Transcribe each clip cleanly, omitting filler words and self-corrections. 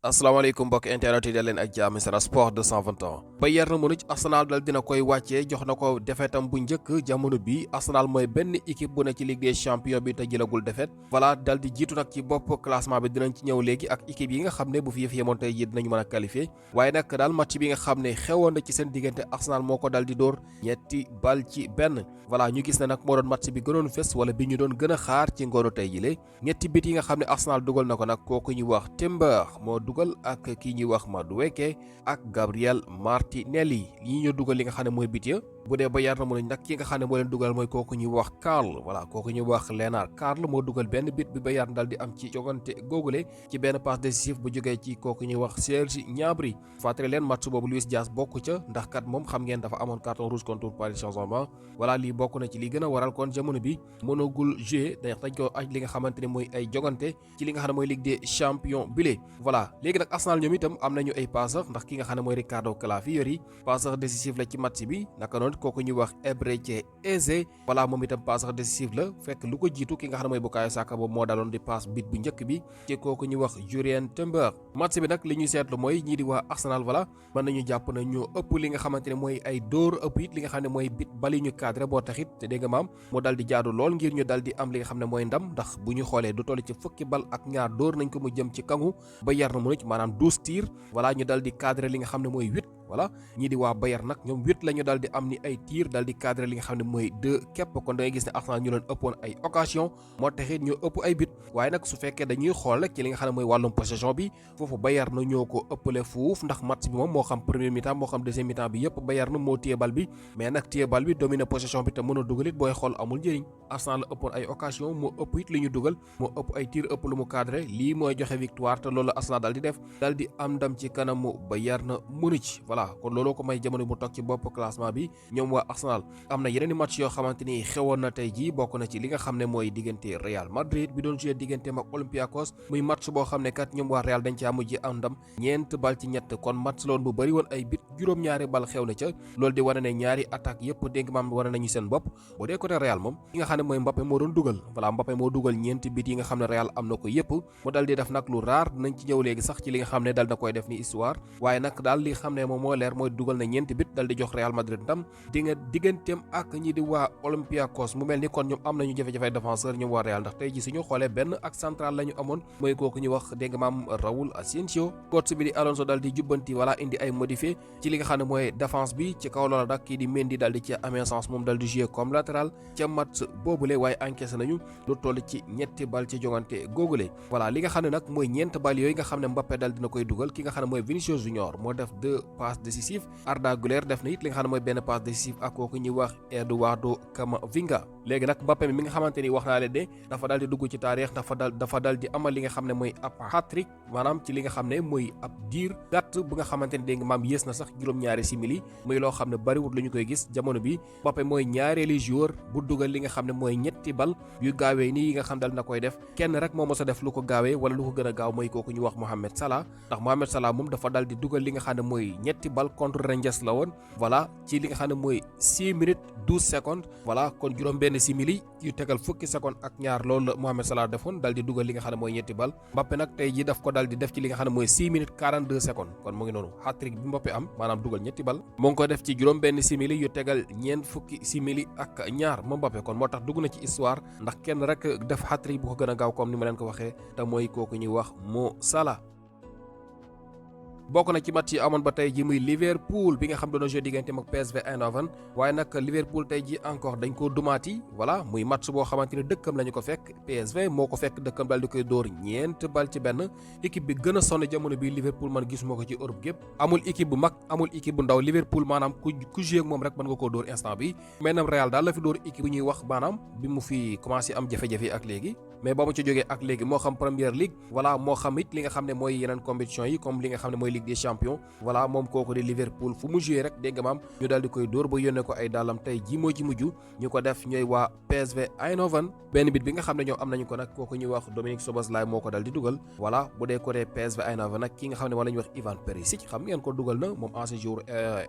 asalaamaaleykum mbokk internet yi da leen ak jàmm Sen Sport 221 Bayern Munich Arsenal dal dina koy wàccee jox na ko defetam bu njëkk jamono bi Arsenal mooy benn équipe bu ne ci Ligue des champions bi te jëlagul defet voilà dal di jiitu nag ci bopp classement bi dinañ ci ñëw léegi ak équipe yi nga xam ne bu fi yëf yemoon tey ji dinañu mën a qualifié waaye nag daal match bi nga xam ne xewoon na ci seen diggante Arsenal moo ko dal di dóor ñetti bal ci benn voilà ñu gis ne nag moo doon match bi gënoon fës wala bi ñu doon gën a xaar ci ngoonu tey ji le ñetti bit yi nga xam ne Arsenal dugal na ko nag kooku ñu wax Timber moo dugal ak kii ñuy wax Madueke ak Gabriel Martinelli yi ñu dugal li nga xam ne mooy bit ya bu dee Bayern Munich nag ki nga xam ne moo leen dugal mooy kooku ñuy wax Karl voilà kooku ñuy wax Lennart Karl moo dugal benn bit bi Bayern dal di am ci jogante googule ci benn passe décisif bu jógee ci kooku ñuy wax Serge Gnabry fàttali leen match boobu Luis Diaz bokk ca ndax kat moom xam ngeen dafa amoon carton rouge contre Paris Saint-Germain voilà lii bokk na ci li gën a waral kon jamono bi mënagul jouer dañ ko aj li nga xamante ne mooy ay jogante ci li nga xam ne mooy Ligue des champions bile voilà léegi nag Arsenal ñoom itam am nañu ay passeur ndax ki nga xam ne mooy Ricardo Calafiori passeur décisif la ci match bi naka noonu kooku ñuy wax Eberechi Eze voilà moom itam passeur décisif la fekk lu ko jiitu ki nga xam ne mooy Bukayo Saka boobu moo daloon di passe bit bu njëkk bi ci kooku ñuy wax Jurien Timber match bi nag li ñuy seetlu mooy ñii di waa Arsenal voilà mën nañu jàpp na ñoo ëpp li nga xamante ne mooy ay dóor ëpp it li nga xam ne mooy bit bali ñu cadré boo taxit te dégg nga maam moo dal di jaadu lool ngir ñu dal di am li nga xam ne mooy ndam ndax bu ñu xoolee du toll ci fukki bal ak ñaar dóor nañ ko mu jëm ci kangu Bayern Munich maanaam 12 tirs voilà ñu dal di cadré li nga xam ne mooy 8 voilà ñii di waa Bayern nag ñoom 8 la ñu dal di am ni ay tir dal di cadré li nga xam ne mooy 2 képp kon da ngay gis ne Arsenal ñu leen ëppoon ay occasion moo taxit ñu ëpp ay bit waaye nag su fekkee dañuy xool rek ci li nga xam ne mooy wàllum possession bi foofu Bayern na ñoo ko ëppale fuuf ndax match bi moom moo xam premier mi-temps moo xam deuxième mi-temps bi yëpp Bayern moo téye bal bi mais nag téye bal bi dominer possession bi te mën a dugal it booy xool amul njëriñ Arsenal la ëppoon ay occasion moo ëpp it li ñu dugal moo ëpp ay tir ëpp lu mu cadré lii mooy joxe victoire te loolu Arsenal dal di def dal di am ndam ci kanamu Bayern Munich voilà kon looloo ko may jamono mu toog ci bopp classement bi ñoom waa Arsenal am na yeneen i match yoo xamante ni xewoon na tey jii bokk na ci li nga xam ne mooy diggante Real Madrid bi doon joué digganteem ak Olympiakos muy match boo xam ne kat ñoom waa Real dañ caa mujj am ndam ñeent bal ci ñett kon match loon bu bëri woon ay bit juróom-ñaari bal xew na ca loolu di wane ne ñaari attaque yëpp dégg maam wane nañu seen bopp boo dee côté Real moom ki nga xam ne mooy Mbappé moo doon dugal voilà Mbappé moo dugal ñeenti bit yi nga xam ne Real am na ko yëpp mu dal di def nag lu raar dinañ ci ñëw léegi sax ci li nga xam ne dal na koy def ni histoire waaye nag daal li xam ne moom moo leer mooy dugal na ñeenti bit dal di jox Real Madrid ndam di nga digganteem ak ñi di waa Olympiakos mu mel ni kon ñoom am nañu jafe-jafe défenseur ñoom waa Real ndax tey ji suñu xoolee benn ak central la ñu amoon mooy kooku ñu wax dégg nga maam Raúl Asensio coach bi di Alonso dal di jubbanti wala indi ay modifié ci li nga xam ne mooy défense bi ci kaw loola nag kii di Mendy dal di ci amee sens moom dal di jouer comme latéral ca match boobule waaye encaissé nañu lu toll ci ñetti bal ci jongante googule voilà li nga xam ne nag mooy ñeent bal yooyu nga xam ne Mbappé dal dina koy dugal ki nga xam ne mooy Vinicius Junior moo def 2 passes décisives Arda Güler def na it li nga xam ne mooy benn passe décisive ak kooku ñuy wax Eduardo Camavinga léegi nag Mbappé mi nga xamante ni wax naa leen de dafa dal di dugg ci taarix dafa dal di amal li nga xam ne mooy ab hat-trick maanaam ci li nga xam ne mooy ab diir gàtt bu nga xamante ni dégg nga maam yées na sax juróom-ñaari simili muy loo xam ne bariwut lu ñu koy gis jamono bi Mbappé mooy ñaareeli joueur bu dugal li nga xam ne mooy ñetti bal yu gaawee nii yi nga xam dal na koy def kenn rek moo mos a def lu ko gaawee wala lu ko gën a gaaw mooy kooku ñu wax Mohamed Salah ndax Mohamed Salah moom dafa dal di dugal li nga xam ne mooy ñetti bal contre Rangers la woon voilà ci li nga xam ne mooy 6 minutes 12 secondes voilà kon juróom benn simili yu tegal fukki secondes ak ñaar loolu la Mohamed Salah defoon dal di dugal li nga xam ne mooy ñetti bal Mbappé nag tey ji daf ko dal di def ci li nga xam ne mooy 6 minutes 42 secondes kon mu ngi noonu hat-trick bi Mbappé am maanaam dugal ñetti bal mu ngi ko def ci juróom benn simili yu tegal ñeent fukki simili ak ñaar moom Mbappé kon moo tax dugg na ci histoire ndax kenn rek def hat-trick bu ko gën a gaaw comme ni ma leen ko waxee te mooy kooku ñuy wax Mo Salah bokk na ci match yi amoon ba tey ji muy Liverpool bi nga xam doon joué digganteem ak PSV Eindhoven waaye nag Liverpool tey ji encore dañ ko dumaati voilà muy match boo xamante ne dëkkam lañu ko fekk PSV moo ko fekk dëkkam daal di koy dóor ñeent bal ci benn équipe bi gën a sonn jamono bi Liverpool man gisuma ko ci Europe gépp amul équipe bu mag amul équipe bu ndaw Liverpool maanaam ku joué ak moom rek mën nga koo dóor instant bi maintenant Real daal la fi dóor équipe bu ñuy wax maanaam bi mu fi commencé am jafe-jafe ak léegi mais ba mu ci jógee ak léegi moo xam Premier League voilà moo xam it li nga xam ne mooy yeneen compétition yi comme li nga xam ne mooy Ligue des champions voilà moom kooku di Liverpool fu mu joué rek dégg nga maam ñu daal di koy dóor ba yónnee ko ay dàllam tey ji moo ci mujj ñu ko def ñooy waa PSV Eindhoven benn bit bi nga xam ne ñoom am nañu ko nag kooku ñuy wax Dominique Szoboszlai moo ko dal di dugal voilà bu dee côté PSV Eindhoven nag ki nga xam ne moom la ñuy wax Ivan Perisic xam ngeen ko dugal na moom ancien joueur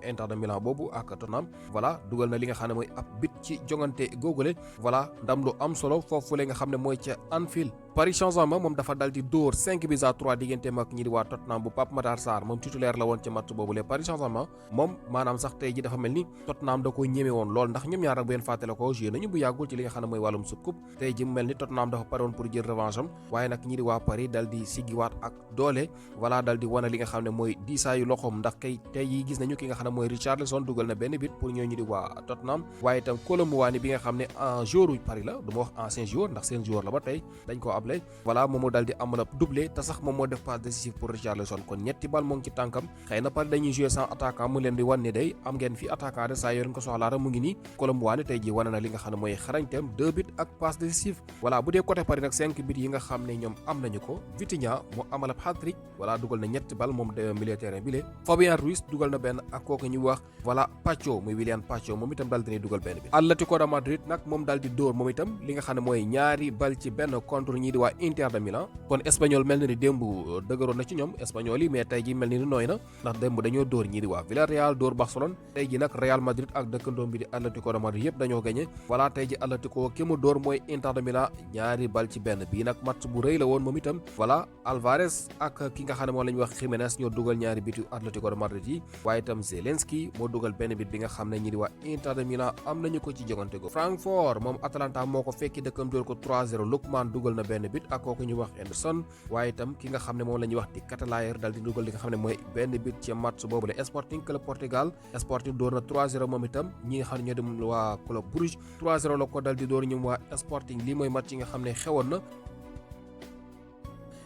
Inter de Milan boobu ak Tottenham voilà dugal na li nga xam ne mooy ab bit ci jongante googule voilà ndam lu am solo foofu la nga xam ne mooy ca Anfield Paris Saint-Germain moom dafa dal di dóor 5-3 digganteem ak ñi di waa Tottenham bu Pape Matar Sarr moom titulaire la woon ci match boobu le Paris Saint-Germain moom maanaam sax tey ji dafa mel ni Tottenham da ko ñeme woon lool ndax ñoom ñaar nag bu ngeen fàttale ko joué nañu bu yàggul ci li nga xam ne mooy wàllum coupe tey ji mu mel ni Tottenham dafa pare woon pour jël revanche am waaye nag ñi di waa Paris dal di siggiwaat ak doole voilà dal di wane li nga xam ne mooy diisaayu loxoom ndax kay tey yi gis nañu ki nga xam ne mooy Richarlison dugal na benn but pour ñoo ñi di waa Tottenham waaye itam Kolo Muani bi nga xam ne joueur Paris la du ma wax ancien joueur ndax seen joueur la ba tey dañ koo able voilà moom moo dal di amal doublé te sax moom moo def passe décisif pour Richarlison kon ñetti bal moo ngi ci tànkam xëy na Paris dañuy jouer sans attaquant mu leen di wan ne day am ngeen fi attaquant de saa yoo leen ko soxlaara mu ngi nii Kolo Muani tey ji wane na li nga xam ne mooy xarañteem 2 buts ak passe décisif voilà bu dee côté Paris nag 5 buts yi nga xam ne ñoom am nañu ko Vitinha mu amal ab hat-trick voilà dugal na ñetti bal moom de milieu terrain bi le Fabien Ruiz dugal na benn ak kooku ñu wax voilà Pacho muy Willian Pacho moom itam dal dina dugal benn bi Atlético de Madrid nag moom dal di dóor moom itam li nga xam ne mooy ñaari bal ci benn contre ñii di waa Inter de Milan kon espagnol mel na ni démb dëgëroon na ci ñoom espagnol yi mais tey ji mel ni ni nooy na ndax démb dañoo dóor ñii di waa Villarreal dóor Barcelone tey ji nag Real Madrid ak dëkkandoom bi di Atlético de Madrid yëpp dañoo gagné voilà tey ji Atlético ki mu dóor mooy Inter de Milan ñaari bal ci benn bii nag match bu rëy la woon moom itam voilà Alvarez ak ki nga xam ne moom la ñuy wax Jiménez ñoo dugal ñaari bit yu Atlético de Madrid yi waaye itam Zelensky moo dugal benn bit bi nga xam ne ñi di waa Inter de Milan am nañu ko ci jogante go Francfort moom Atalanta moo ko fekki dëkkam dóor ko 3-0 Lookman dugal na benn bit ak kooku ñu wax Henderson waaye itam ki nga xam ne moom la ñuy wax di Catalayer dal di dugal li nga xam ne mooy benn bit ci match boobu la Sporting Club Portugal Sporting dóor na 3-0 moom itam ñi nga xam ne ñoo dem waa Club Bruges 3-0 la ko dal di dóor ñoom waa Sporting lii mooy match yi nga xam ne xewoon na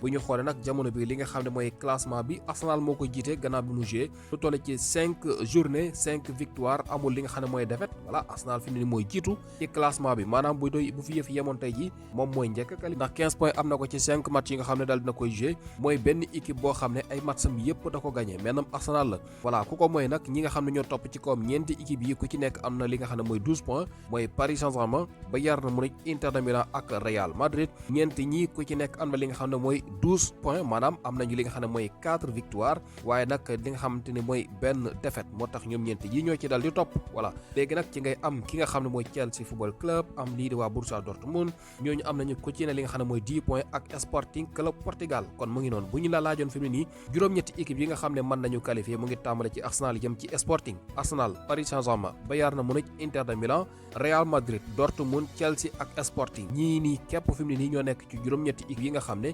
bu ñu xoolee nag jamono bi li nga xam ne mooy classement bi Arsenal moo ko jiite gannaaw bi mu joué lu toll ci 5 journée 5 victoire amul li nga xam ne mooy défaite voilà Arsenal fi mu ne nii mooy jiitu ci classement bi maanaam bu fi yëf yemoon tey ji moom mooy njëkk kali ndax 15 points am na ko ci 5 match yi nga xam ne daal dina koy joué mooy benn équipe boo xam ne ay matcham yëpp da ko gagné maintenant Arsenal la voilà ku ko mooy nag ñi nga xam ne ñoo topp ci kawam ñeenti équipe yi ku ci nekk am na li nga xam ne mooy 12 points mooy Paris Saint-Germain Bayern Munich Inter de Milan ak Real Madrid ñeenti ñii ku ci nekk am na li nga xam ne mooy 12 points maanaam am nañu li nga xam ne mooy 4 victoire waaye nag li nga xamante ne mooy benn défaite moo tax ñoom ñeenti yi ñoo ci dal di topp voilà léegi nag ci ngay am ki nga xam ne mooy Chelsea Football Club am lii di waa Borussia Dortmund ñooñu am nañu ku ci ne li nga xam ne mooy 10 points ak Sporting Club Portugal kon mu ngi noonu bu ñu la laajoon fi mu ne nii juróom-ñetti équipe yi nga xam ne mën nañu qualifier mu ngi tàmbale ci Arsenal jëm ci Sporting Arsenal Paris Saint-Germain Bayern Munich Inter de Milan Real Madrid Dortmund Chelsea ak Sporting ñii nii képp fi mu ne nii ñoo nekk ci juróom-ñetti équipe yi nga xam ne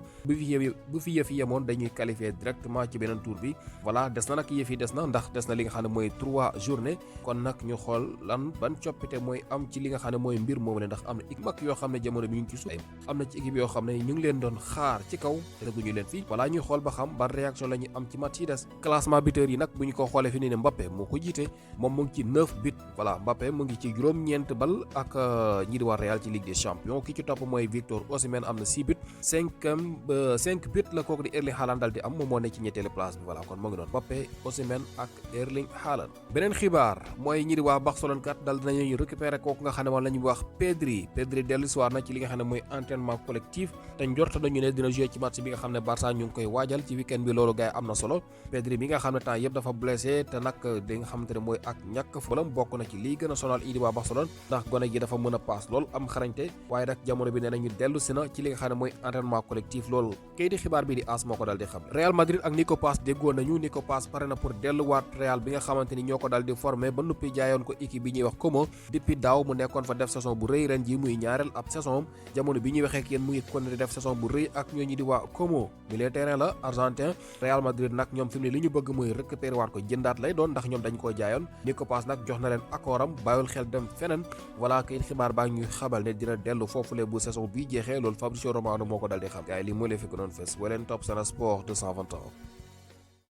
bu fi yëf yi yemoon dañuy qualifier directement ci beneen tour bi voilà des na nag yëf yi des na ndax des na li nga xam ne mooy 3 journée kon nag ñu xool lan ban coppite mooy am ci li nga xam ne mooy mbir moomu ne ndax am na équipe mag yoo xam ne jamono bi ñu ngi ci suuf am na ci équipe yoo xam ne ñu ngi leen doon xaar ci kaw teguñu leen fi voilà ñuy xool ba xam ban réaction la ñuy am ci match yi des classement buteur yi nag bu ñu ko xoolee fi nii ne Mbappé moo ko jiite moom mu ngi ci 9 buts voilà Mbappé mu ngi ci juróom-ñeent bal ak ñi di waa Real ci Ligue des Champions ki ci topp mooy Victor Osimhen am na 6 buts 5 buts la kooku di Erling Haaland dal di am moom moo ne ci ñetteelu place bi voilà kon mu ngi doon Mbappé Osimhen ak Erling Haaland beneen xibaar mooy ñi di waa Barcelone kat dal dinañu récupérer kooku nga xam ne moom la ñuy wax Pedri dellu si waat na ci li nga xam ne mooy entraînement collectif te njort nañu ne dina jouer ci match bi nga xam ne Barça ñu ngi koy waajal ci week-end bi loolu gars yi am na solo Pedri bi nga xam ne temps yëpp dafa blessé te nag li nga xamante ne mooy ak ñàkk fulam bokk na ci lii gën a sonal ñi di waa Barcelone ndax gone gi dafa mën a paas lool am xarañte waaye nag jamono bi nee nañu dellu si na ci li nga xam ne mooy entraînement collectif loolu kay di xibaar bi di AS moo ko dal di xam Real Madrid ak Nico Paz déggoo nañu Nico Paz pare na pour delluwaat Real bi nga xamante ni ñoo ko dal di formé ba nuppi jaayoon ko équipe bi ñuy wax Como depuis daaw mu nekkoon fa def saison bu rëy ren ji muy ñaareel ab saison jamono bi ñuy waxee ak yéen mu ngi continuer def saison bu rëy ak ñooñu di waa Como milieu terrain la argentin Real Madrid nag ñoom fi mu ne li ñu bëgg muy récupérer waat ko jëndaat lay doon ndax ñoom dañ koo jaayoon Nico Paz nag jox na leen accord am bàyyul xel dem feneen voilà kay xibaar baa ñuy xabal ne dina dellu foofule bu saison bi jeexee loolu Fabrizio Romano moo ko dal di xam gars yi li moo leen fi ko doon fes waleen topp Sen Sport 221